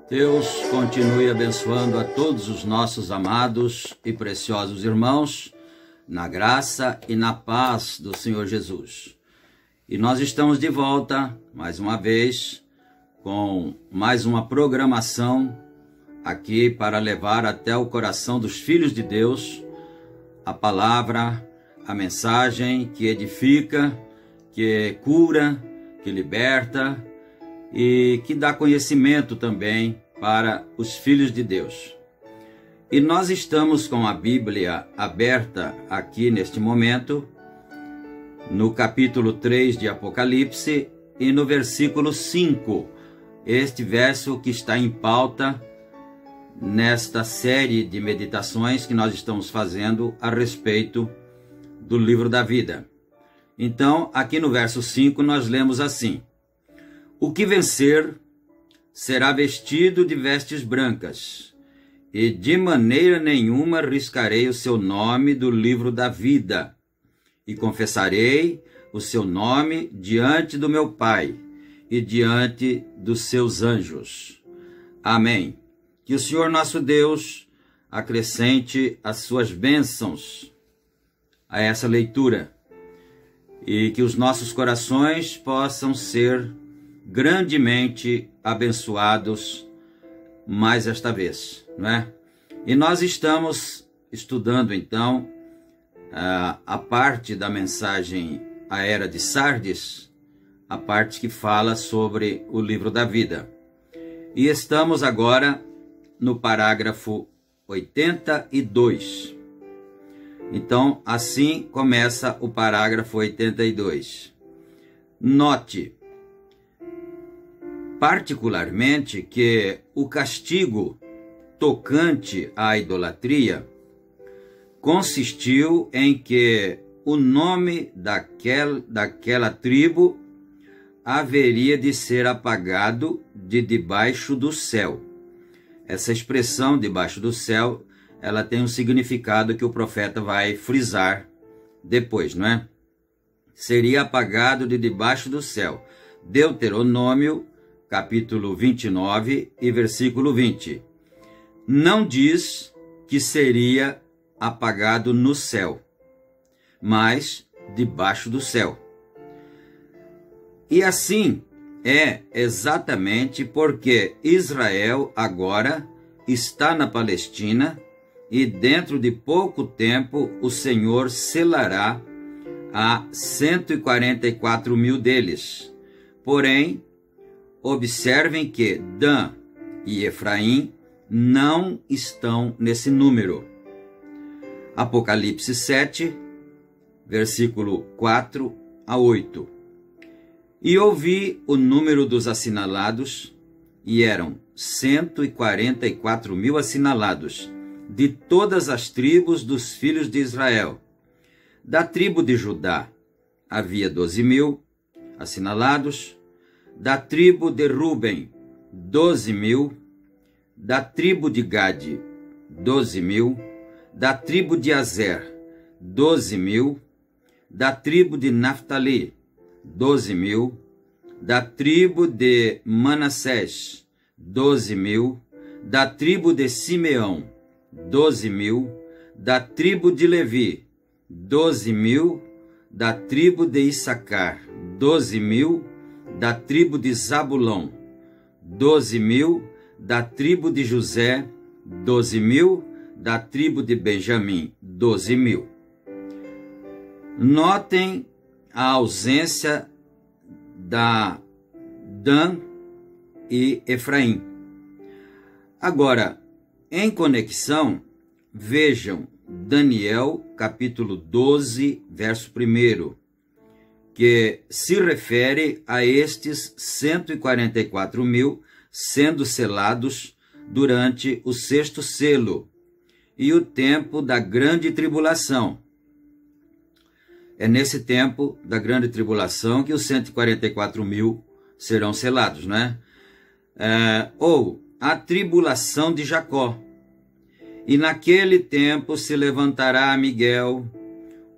Deus continue abençoando a todos os nossos amados e preciosos irmãos, na graça e na paz do Senhor Jesus. E nós estamos de volta, mais uma vez, com mais uma programação aqui para levar até o coração dos filhos de Deus a palavra, a mensagem que edifica, que cura, que liberta e que dá conhecimento também para os filhos de Deus. E nós estamos com a Bíblia aberta aqui neste momento, no capítulo 3 de Apocalipse e no versículo 5, este verso que está em pauta nesta série de meditações que nós estamos fazendo a respeito do livro da vida. Então, aqui no verso 5 nós lemos assim: o que vencer será vestido de vestes brancas, e de maneira nenhuma riscarei o seu nome do livro da vida, e confessarei o seu nome diante do meu Pai e diante dos seus anjos. Amém. Que o Senhor nosso Deus acrescente as suas bênçãos a essa leitura, e que os nossos corações possam ser grandemente abençoados mais esta vez, não é? E nós estamos estudando então a parte da mensagem à era de Sardes, a parte que fala sobre o livro da vida. E estamos agora no parágrafo 82. Então, assim começa o parágrafo 82. Note particularmente que o castigo tocante à idolatria consistiu em que o nome daquela tribo haveria de ser apagado de debaixo do céu. Essa expressão debaixo do céu, ela tem um significado que o profeta vai frisar depois, não é? Seria apagado de debaixo do céu. Deuteronômio capítulo 29 e versículo 20. Não diz que seria apagado no céu, mas debaixo do céu. E assim é exatamente porque Israel agora está na Palestina e dentro de pouco tempo o Senhor selará a 144 mil deles. Porém, observem que Dan e Efraim não estão nesse número. Apocalipse 7, versículo 4 a 8. E ouvi o número dos assinalados, e eram 144 mil assinalados, de todas as tribos dos filhos de Israel. Da tribo de Judá havia 12 mil assinalados, da tribo de Ruben, 12 mil, da tribo de Gade, 12 mil, da tribo de Azer, 12 mil, da tribo de Naftali, 12 mil, da tribo de Manassés, 12 mil, da tribo de Simeão, 12 mil, da tribo de Levi, 12 mil, da tribo de Issacar, 12 mil, da tribo de Zabulão, 12 mil, da tribo de José, 12 mil, da tribo de Benjamim, 12 mil. Notem a ausência da Dan e Efraim. Agora, em conexão, vejam Daniel capítulo 12, verso 1, que se refere a estes 144 mil sendo selados durante o 6º selo e o tempo da grande tribulação. É nesse tempo da grande tribulação que os 144 mil serão selados, né? Ou a tribulação de Jacó. E naquele tempo se levantará Miguel,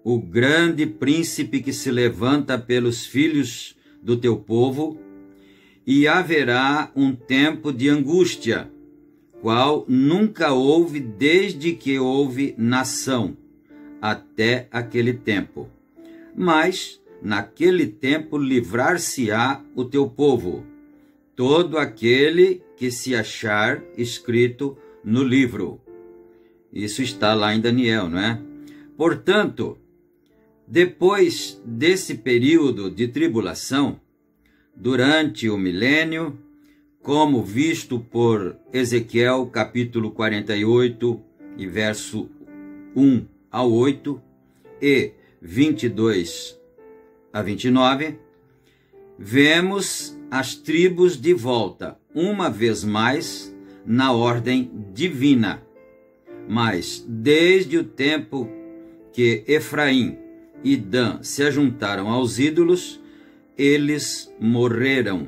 o grande príncipe que se levanta pelos filhos do teu povo, e haverá um tempo de angústia, qual nunca houve desde que houve nação, até aquele tempo. Mas naquele tempo livrar-se-á o teu povo, todo aquele que se achar escrito no livro. Isso está lá em Daniel, não é? Portanto, depois desse período de tribulação, durante o milênio, como visto por Ezequiel, capítulo 48, e verso 1 ao 8, e 22 a 29, vemos as tribos de volta, uma vez mais, na ordem divina. Mas, desde o tempo que Efraim e Dan se ajuntaram aos ídolos, eles morreram,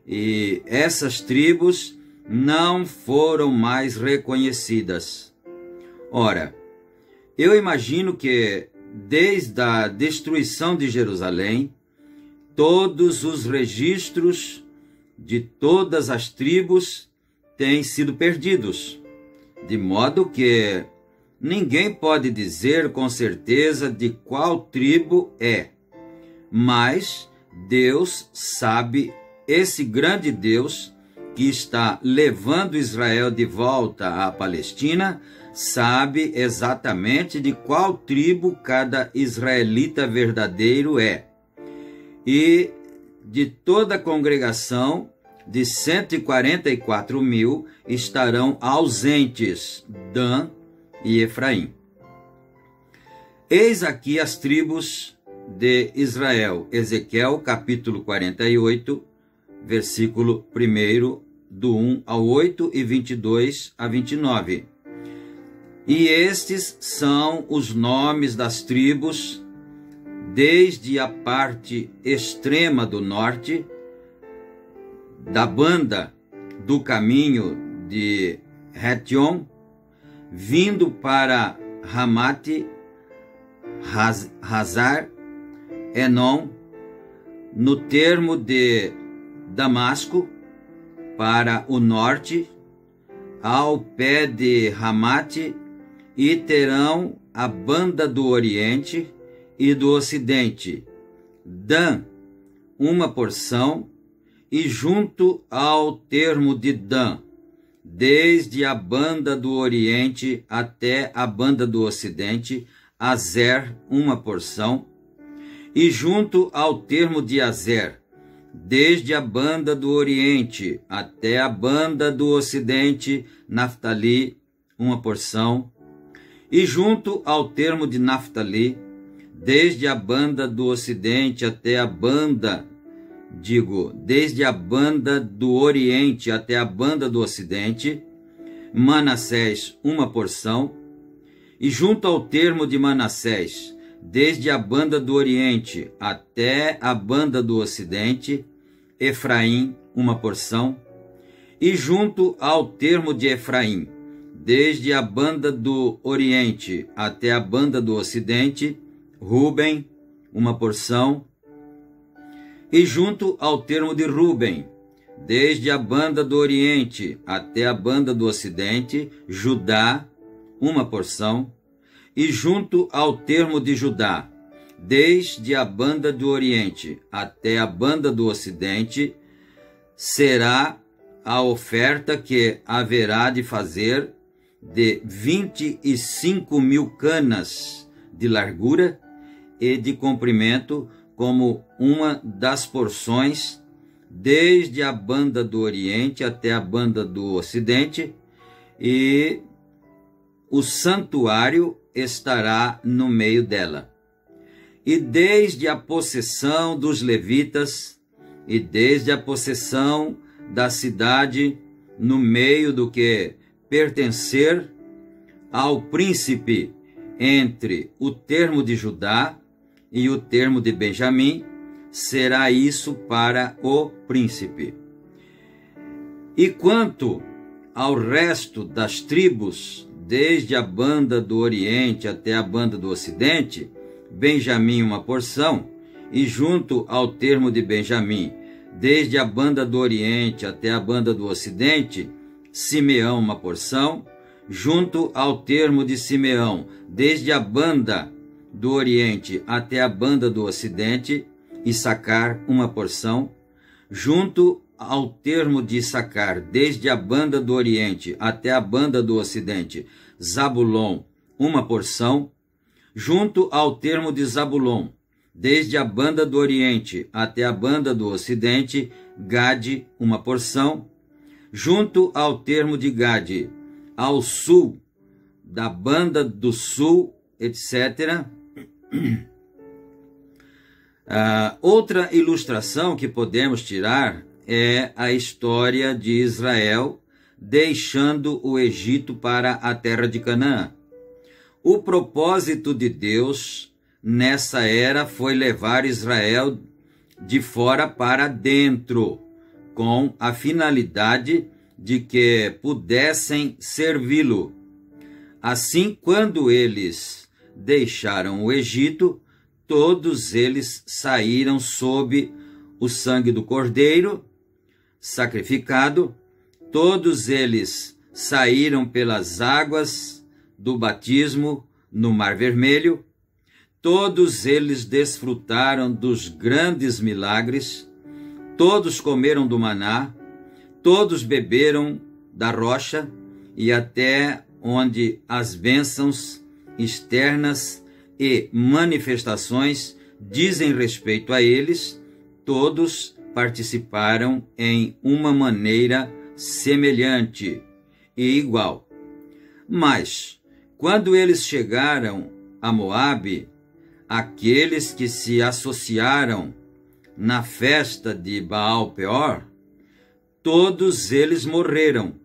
e essas tribos não foram mais reconhecidas. Ora, eu imagino que, desde a destruição de Jerusalém, todos os registros de todas as tribos têm sido perdidos, de modo que ninguém pode dizer com certeza de qual tribo é, mas Deus sabe, esse grande Deus que está levando Israel de volta à Palestina, sabe exatamente de qual tribo cada israelita verdadeiro é. E de toda a congregação, de 144 mil, estarão ausentes Dan e Efraim. Eis aqui as tribos de Israel. Ezequiel, capítulo 48, versículo 1, do 1 ao 8 e 22 a 29. E estes são os nomes das tribos, desde a parte extrema do norte, da banda do caminho de Hetion, vindo para Ramate, Hazar, Enon, no termo de Damasco, para o norte, ao pé de Ramate, e terão a banda do oriente e do ocidente, Dan, uma porção, e junto ao termo de Dan, desde a banda do oriente até a banda do ocidente, Azer, uma porção, e junto ao termo de Azer, desde a banda do oriente até a banda do ocidente, Naftali, uma porção, e junto ao termo de Naftali, desde a banda do ocidente até a banda, desde a banda do oriente até a banda do ocidente, Manassés, uma porção, e junto ao termo de Manassés, desde a banda do oriente até a banda do ocidente, Efraim, uma porção, e junto ao termo de Efraim, desde a banda do oriente até a banda do ocidente, Ruben, uma porção, e junto ao termo de Ruben, desde a banda do oriente até a banda do ocidente, Judá, uma porção, e junto ao termo de Judá, desde a banda do oriente até a banda do ocidente, será a oferta que haverá de fazer de 25 mil canas de largura e de comprimento, como uma das porções, desde a banda do oriente até a banda do ocidente, e o santuário estará no meio dela. E desde a possessão dos levitas, e desde a possessão da cidade, no meio do que pertencer ao príncipe entre o termo de Judá e o termo de Benjamim, será isso para o príncipe. E quanto ao resto das tribos, desde a banda do oriente até a banda do ocidente, Benjamim uma porção, e junto ao termo de Benjamim, desde a banda do Oriente até a banda do Ocidente, Simeão uma porção, junto ao termo de Simeão, desde a banda do Oriente até a banda do Ocidente, Issacar uma porção, junto ao termo de Issacar, desde a banda do Oriente até a banda do Ocidente, Zabulon uma porção, junto ao termo de Zabulon, desde a banda do Oriente até a banda do Ocidente, Gade uma porção, junto ao termo de Gade, ao sul, da banda do sul, etc. Outra ilustração que podemos tirar é a história de Israel deixando o Egito para a terra de Canaã. O propósito de Deus nessa era foi levar Israel de fora para dentro, com a finalidade de que pudessem servi-lo. Assim, quando eles deixaram o Egito, todos eles saíram sob o sangue do Cordeiro sacrificado, todos eles saíram pelas águas do batismo no Mar Vermelho, todos eles desfrutaram dos grandes milagres, todos comeram do maná, todos beberam da rocha, e até onde as bênçãos externas e manifestações dizem respeito a eles, todos participaram em uma maneira semelhante e igual. Mas, quando eles chegaram a Moabe, aqueles que se associaram na festa de Baal-Peor, todos eles morreram.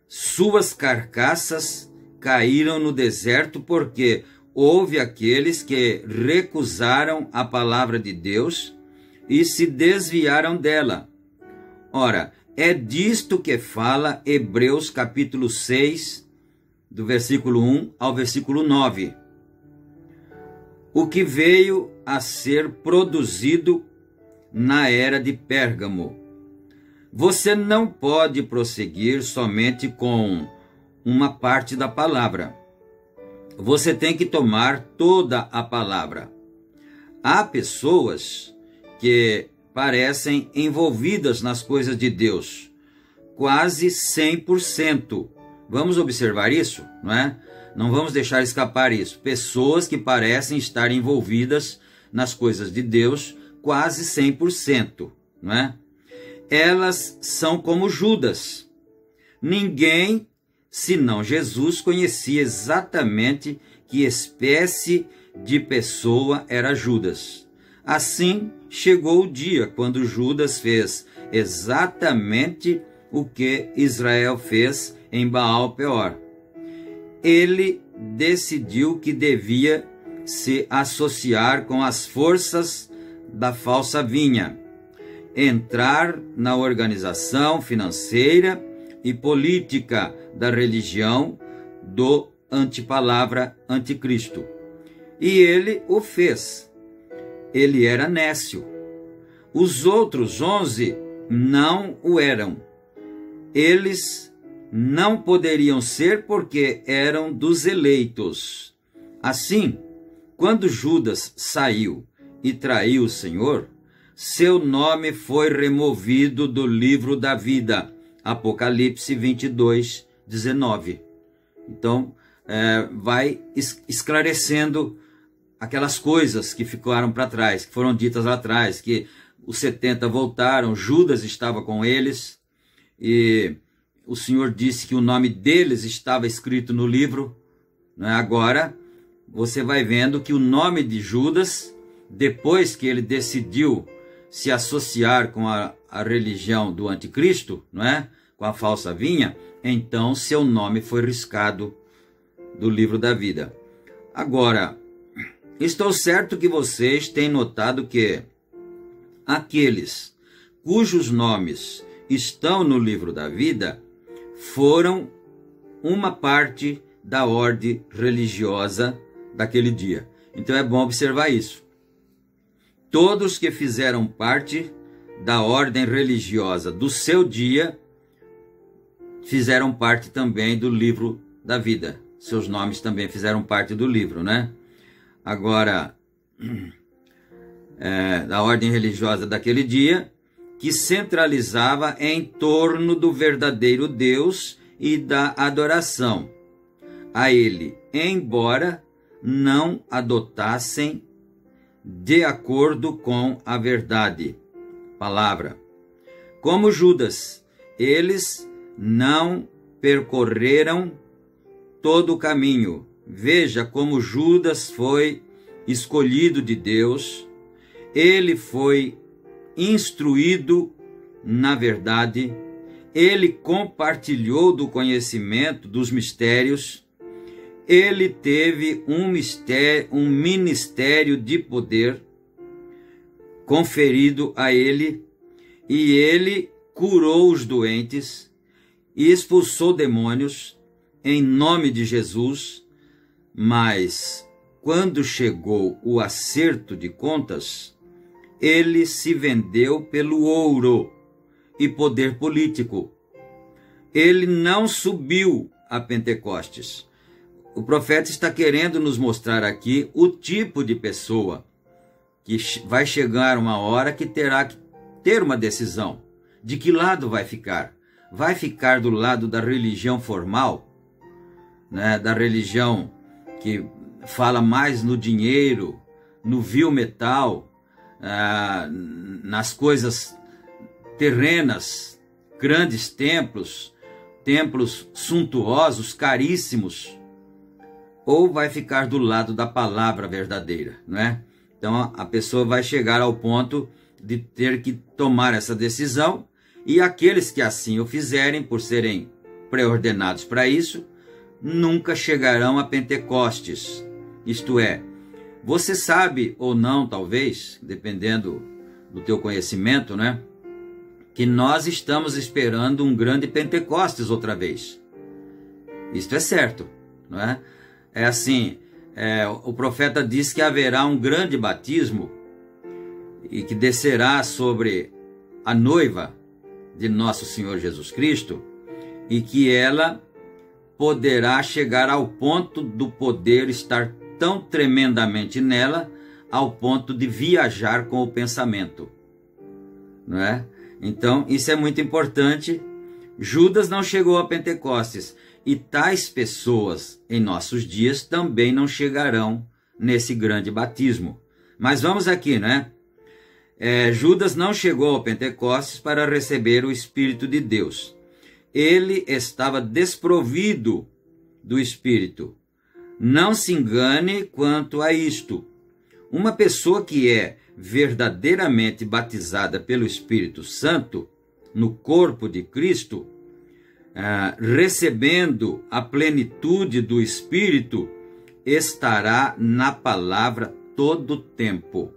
Suas carcaças caíram no deserto porque houve aqueles que recusaram a palavra de Deus e se desviaram dela. Ora, é disto que fala Hebreus capítulo 6, do versículo 1 ao versículo 9. O que veio a ser produzido na era de Pérgamo. Você não pode prosseguir somente com uma parte da palavra. Você tem que tomar toda a palavra. Há pessoas que parecem envolvidas nas coisas de Deus, quase 100%. Vamos observar isso, não é? Não vamos deixar escapar isso. Pessoas que parecem estar envolvidas nas coisas de Deus, quase 100%, não é? Elas são como Judas. Ninguém, senão Jesus, conhecia exatamente que espécie de pessoa era Judas. Assim, chegou o dia quando Judas fez exatamente o que Israel fez em Baal-Peor. Ele decidiu que devia se associar com as forças da falsa vinha, entrar na organização financeira e política da religião do antipalavra anticristo. E ele o fez. Ele era nécio. Os outros 11 não o eram. Eles não poderiam ser porque eram dos eleitos. Assim, quando Judas saiu e traiu o Senhor, seu nome foi removido do livro da vida. Apocalipse 22, 19. Então, vai esclarecendo aquelas coisas que ficaram para trás, que foram ditas lá atrás, que os 70 voltaram, Judas estava com eles, e o Senhor disse que o nome deles estava escrito no livro. Agora, você vai vendo que o nome de Judas, depois que ele decidiu se associar com a religião do anticristo, com a falsa vinha, então seu nome foi riscado do livro da vida. Agora, estou certo que vocês têm notado que aqueles cujos nomes estão no livro da vida foram uma parte da ordem religiosa daquele dia. Então é bom observar isso. Todos que fizeram parte da ordem religiosa do seu dia fizeram parte também do livro da vida. Seus nomes também fizeram parte do livro, né? Agora, da ordem religiosa daquele dia, que centralizava em torno do verdadeiro Deus e da adoração a Ele, embora não adotassem de acordo com a verdade. Palavra. Como Judas, eles não percorreram todo o caminho. Veja como Judas foi escolhido de Deus, ele foi instruído na verdade, ele compartilhou do conhecimento dos mistérios, ele teve um ministério de poder conferido a ele, e ele curou os doentes e expulsou demônios em nome de Jesus. Mas quando chegou o acerto de contas, ele se vendeu pelo ouro e poder político. Ele não subiu a Pentecostes. O profeta está querendo nos mostrar aqui o tipo de pessoa que vai chegar uma hora que terá que ter uma decisão. De que lado vai ficar? Vai ficar do lado da religião formal, né? Da religião que fala mais no dinheiro, no vil metal, nas coisas terrenas, grandes templos suntuosos, caríssimos, ou vai ficar do lado da palavra verdadeira, não é? Então a pessoa vai chegar ao ponto de ter que tomar essa decisão, e aqueles que assim o fizerem, por serem preordenados para isso, nunca chegarão a Pentecostes. Isto é, você sabe ou não, talvez, dependendo do teu conhecimento, né, que nós estamos esperando um grande Pentecostes outra vez. Isto é certo, não é? É assim, o profeta diz que haverá um grande batismo e que descerá sobre a noiva de nosso Senhor Jesus Cristo, e que ela poderá chegar ao ponto do poder estar tão tremendamente nela, ao ponto de viajar com o pensamento, não é? Então, isso é muito importante. Judas não chegou a Pentecostes, e tais pessoas em nossos dias também não chegarão nesse grande batismo. Mas vamos aqui, né? Judas não chegou ao Pentecostes para receber o Espírito de Deus. Ele estava desprovido do Espírito. Não se engane quanto a isto. Uma pessoa que é verdadeiramente batizada pelo Espírito Santo, no corpo de Cristo, recebendo a plenitude do Espírito, estará na palavra todo o tempo.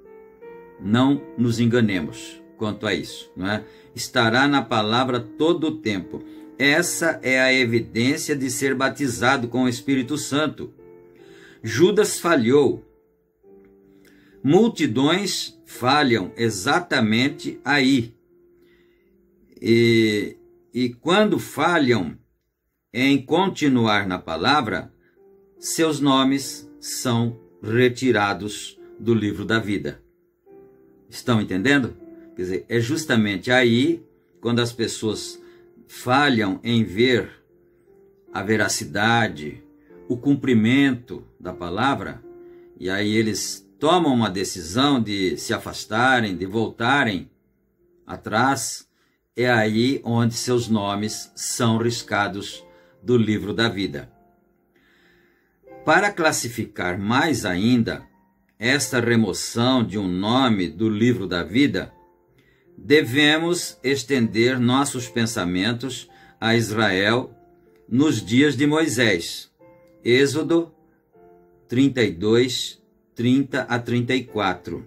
Não nos enganemos quanto a isso, não é? Estará na palavra todo o tempo. Essa é a evidência de ser batizado com o Espírito Santo. Judas falhou. Multidões falham exatamente aí. E quando falham em continuar na palavra, seus nomes são retirados do livro da vida. Estão entendendo? Quer dizer, é justamente aí, quando as pessoas falham em ver a veracidade, o cumprimento da palavra, e aí eles tomam uma decisão de se afastarem, de voltarem atrás, é aí onde seus nomes são riscados do livro da vida. Para classificar mais ainda esta remoção de um nome do livro da vida, devemos estender nossos pensamentos a Israel nos dias de Moisés. Êxodo 32, 30 a 34.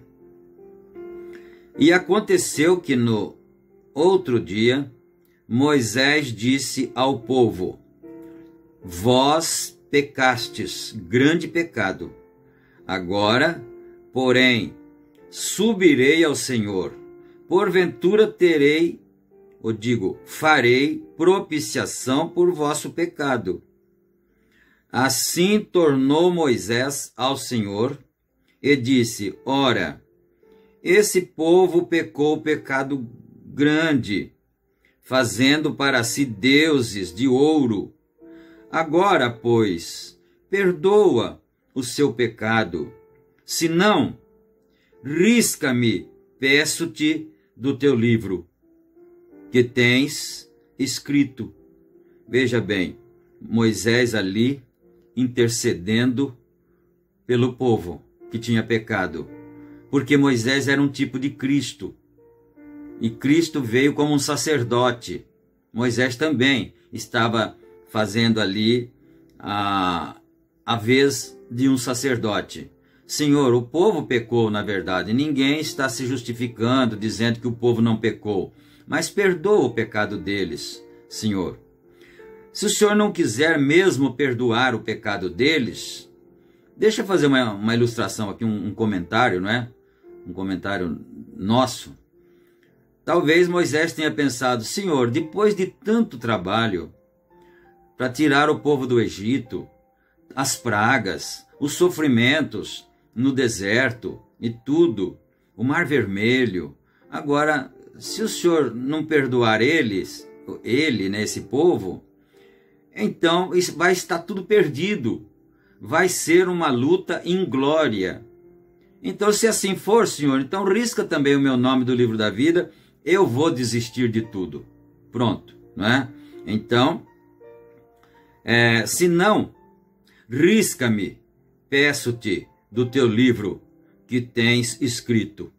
E aconteceu que no outro dia, Moisés disse ao povo: vós pecastes, grande pecado. Agora, porém, subirei ao Senhor, porventura terei, ou digo, farei propiciação por vosso pecado. Assim tornou Moisés ao Senhor e disse: ora, esse povo pecou pecado grande, fazendo para si deuses de ouro. Agora, pois, perdoa o seu pecado. Se não, risca-me, peço-te, do teu livro, que tens escrito. Veja bem, Moisés ali intercedendo pelo povo que tinha pecado, porque Moisés era um tipo de Cristo, e Cristo veio como um sacerdote. Moisés também estava fazendo ali a vez de um sacerdote. Senhor, o povo pecou, na verdade. Ninguém está se justificando, dizendo que o povo não pecou. Mas perdoa o pecado deles, Senhor. Se o Senhor não quiser mesmo perdoar o pecado deles, deixa eu fazer uma ilustração aqui, um comentário, não é? Um comentário nosso. Talvez Moisés tenha pensado: Senhor, depois de tanto trabalho para tirar o povo do Egito, as pragas, os sofrimentos no deserto e tudo, o Mar Vermelho, agora, se o Senhor não perdoar ele, né, esse povo, então vai estar tudo perdido, vai ser uma luta inglória. Então, se assim for, Senhor, então risca também o meu nome do livro da vida, eu vou desistir de tudo. Pronto, não é? Então, se não, risca-me, peço-te, do teu livro que tens escrito.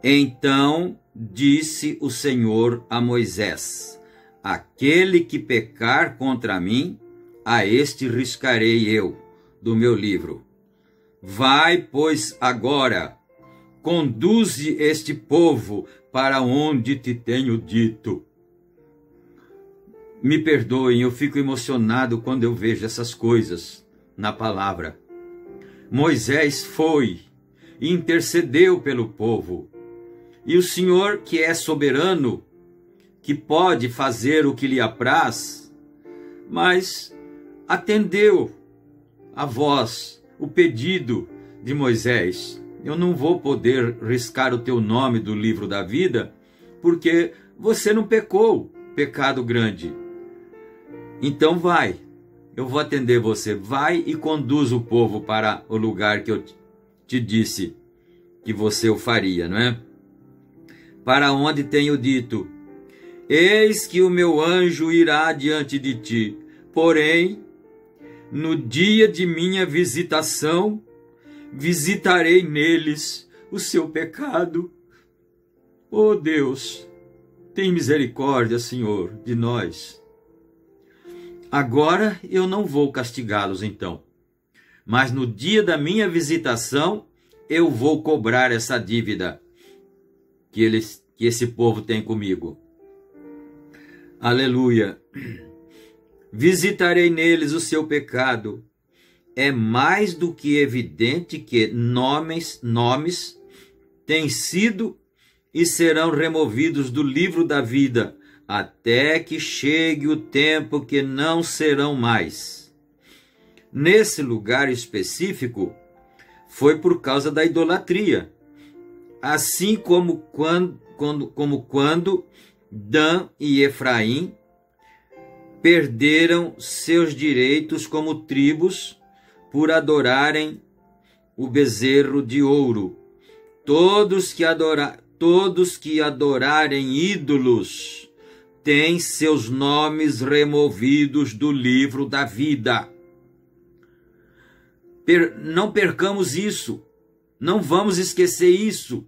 Então disse o Senhor a Moisés: aquele que pecar contra mim, a este riscarei eu do meu livro. Vai, pois, agora, conduze este povo para onde te tenho dito. Me perdoem, eu fico emocionado quando eu vejo essas coisas na palavra. Moisés foi e intercedeu pelo povo. E o Senhor, que é soberano, que pode fazer o que lhe apraz, mas atendeu a voz, o pedido de Moisés. Eu não vou poder riscar o teu nome do livro da vida, porque você não pecou pecado grande. Então vai, eu vou atender você. Vai e conduz o povo para o lugar que eu te disse que você o faria, não é? Para onde tenho dito: eis que o meu anjo irá diante de ti, porém, no dia de minha visitação, visitarei neles o seu pecado. Oh Deus, tem misericórdia, Senhor, de nós. Agora eu não vou castigá-los então, mas no dia da minha visitação eu vou cobrar essa dívida que esse povo tem comigo. Aleluia! Visitarei neles o seu pecado. É mais do que evidente que nomes têm sido e serão removidos do livro da vida, até que chegue o tempo que não serão mais. Nesse lugar específico, foi por causa da idolatria, assim como quando Dan e Efraim perderam seus direitos como tribos por adorarem o bezerro de ouro. Todos que adorarem ídolos têm seus nomes removidos do livro da vida. Não percamos isso, não vamos esquecer isso.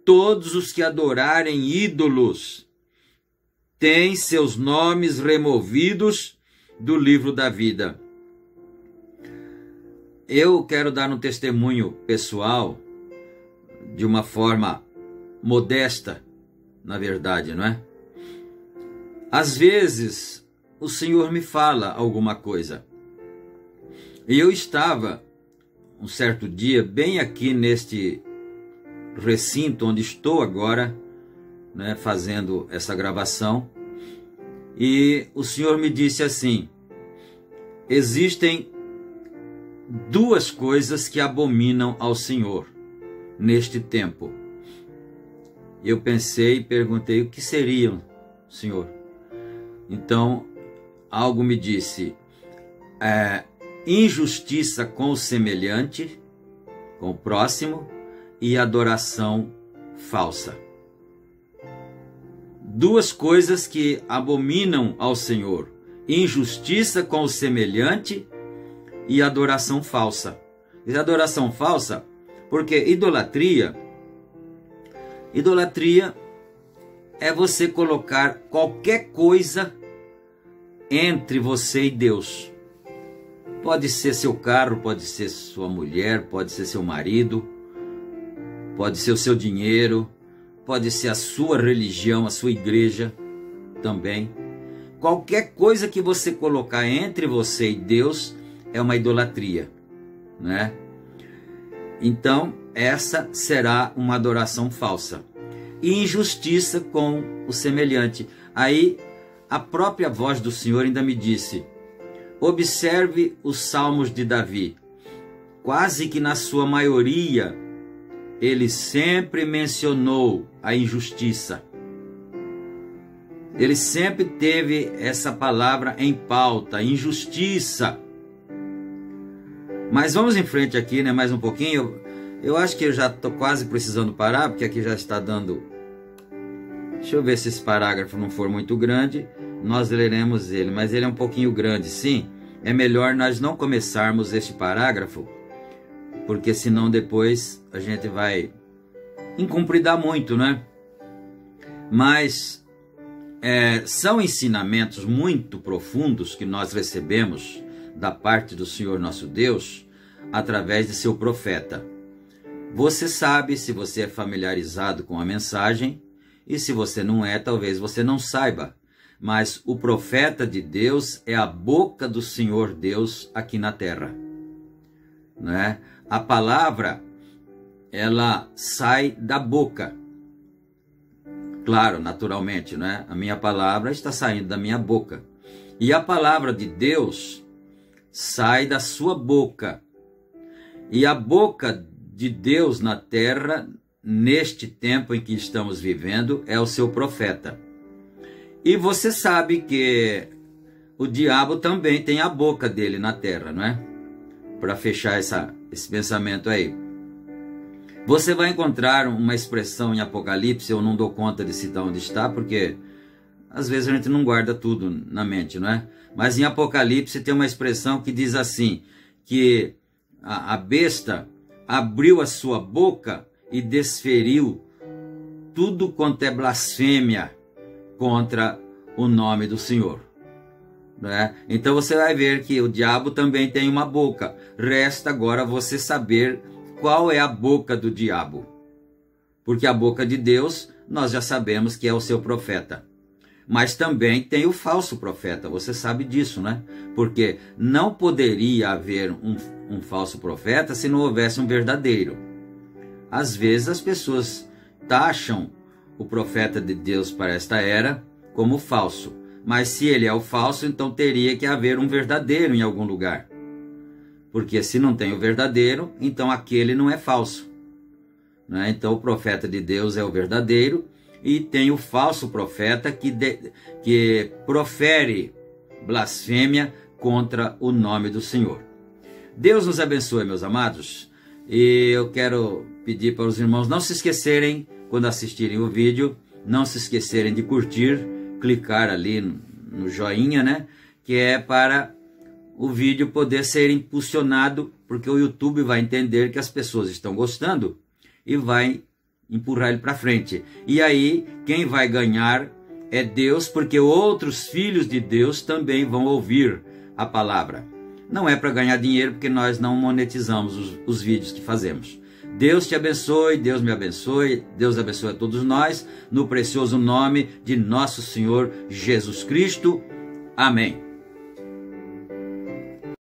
Todos os que adorarem ídolos têm seus nomes removidos do livro da vida. Eu quero dar um testemunho pessoal, de uma forma modesta, na verdade, não é? Às vezes, o Senhor me fala alguma coisa. E eu estava, um certo dia, bem aqui neste recinto onde estou agora, né, fazendo essa gravação, e o Senhor me disse assim: existem duas coisas que abominam ao Senhor neste tempo. Eu pensei e perguntei: o que seriam, Senhor? Então, algo me disse: injustiça com o semelhante, com o próximo, e adoração falsa. Duas coisas que abominam ao Senhor: injustiça com o semelhante e adoração falsa. E adoração falsa, porque idolatria é você colocar qualquer coisa entre você e Deus. Pode ser seu carro, pode ser sua mulher, pode ser seu marido, pode ser o seu dinheiro, pode ser a sua religião, a sua igreja também. Qualquer coisa que você colocar entre você e Deus é uma idolatria, né? Então, essa será uma adoração falsa. E injustiça com o semelhante. Aí, a própria voz do Senhor ainda me disse: observe os salmos de Davi. Quase que na sua maioria, ele sempre mencionou a injustiça. Ele sempre teve essa palavra em pauta, injustiça. Mas vamos em frente aqui, né? Mais um pouquinho. Eu acho que eu já estou quase precisando parar, porque aqui já está dando... Deixa eu ver se esse parágrafo não for muito grande. Nós leremos ele, mas ele é um pouquinho grande, sim. É melhor nós não começarmos este parágrafo, porque senão depois a gente vai incumpridar muito, né? Mas são ensinamentos muito profundos que nós recebemos da parte do Senhor nosso Deus através de seu profeta. Você sabe, se você é familiarizado com a mensagem, e se você não é, talvez você não saiba, mas o profeta de Deus é a boca do Senhor Deus aqui na terra, né? A palavra, ela sai da boca. Claro, naturalmente, né? A minha palavra está saindo da minha boca. E a palavra de Deus sai da sua boca. E a boca de Deus na terra, neste tempo em que estamos vivendo, é o seu profeta. E você sabe que o diabo também tem a boca dele na terra, não é? Para fechar esse pensamento aí. Você vai encontrar uma expressão em Apocalipse, eu não dou conta de citar onde está, porque às vezes a gente não guarda tudo na mente, não é? Mas em Apocalipse tem uma expressão que diz assim, que a besta abriu a sua boca e desferiu tudo quanto é blasfêmia contra o nome do Senhor, né? Então você vai ver que o diabo também tem uma boca. Resta agora você saber qual é a boca do diabo, porque a boca de Deus nós já sabemos que é o seu profeta, mas também tem o falso profeta. Você sabe disso, né? Porque não poderia haver um falso profeta se não houvesse um verdadeiro. Às vezes as pessoas taxam o profeta de Deus para esta era como falso, mas se ele é o falso, então teria que haver um verdadeiro em algum lugar, porque se não tem o verdadeiro, então aquele não é falso, né? Então o profeta de Deus é o verdadeiro, e tem o falso profeta que profere blasfêmia contra o nome do Senhor. Deus nos abençoe, meus amados, e eu quero pedir para os irmãos não se esquecerem, quando assistirem o vídeo, não se esquecerem de curtir, clicar ali no joinha, né? Que é para o vídeo poder ser impulsionado, porque o YouTube vai entender que as pessoas estão gostando e vai empurrar ele para frente. E aí, quem vai ganhar é Deus, porque outros filhos de Deus também vão ouvir a palavra. Não é para ganhar dinheiro, porque nós não monetizamos os vídeos que fazemos. Deus te abençoe, Deus me abençoe, Deus abençoe a todos nós, no precioso nome de nosso Senhor Jesus Cristo. Amém.